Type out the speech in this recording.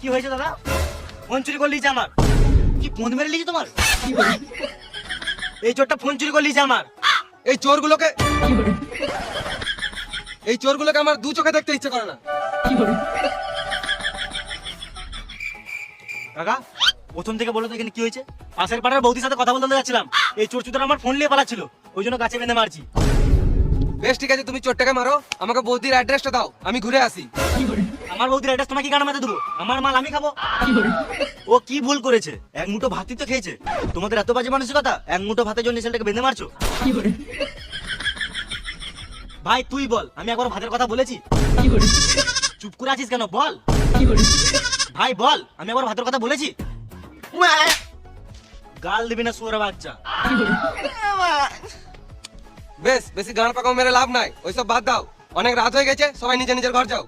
কি হয়েছে দাদা? ফোন চুরি করে লিয়েছে আমার। কি ফোন মেরে লিয়েছে তোমার? এই চোরটা ফোন চুরি করে লিয়েছে আমার। এই চোরগুলোকে আমার দু চোখে দেখতে ইচ্ছে করে না। কাকা প্রথম থেকে বলো তো এখানে কি হয়েছে? পাশের পাড়ার বৌদির সাথে কথা বলতে যাচ্ছিলাম, এই চোর চুদার আমার ফোন নিয়ে পালাচ্ছিল, ওই জন্য গাছে বেঁধে মারছি। বেশ ঠিক আছে, তুমি চোরটাকে মারো, আমাকে বৌদির অ্যাড্রেসটা দাও, আমি ঘুরে আসি। আমার বৌদির অ্যাড্রেস তোমাকে কেন মারতে দেবো? আমার মাল আমি খাবো। ও কি ভুল করেছে? এক মুঠো ভাতই তো খেয়েছে। তোমাদের এত বাজে মানসিকতা, এক মুঠো ভাতের জন্য ছেলেটাকে বেঁধে মারছো? ভাই তুই বল, আমি একবার ভাতের কথা বলেছি? চুপ করে আছিস কেন বল? ভাই বল, আমি একবার ভাতের কথা বলেছি? গাল দিবি না শুয়োরের বাচ্চা। বেশ, বেশি গান পাকাও মেরে লাভ নাই, ওইসব বাদ দাও, অনেক রাত হয়ে গেছে, সবাই নিজে নিজের ঘর যাও।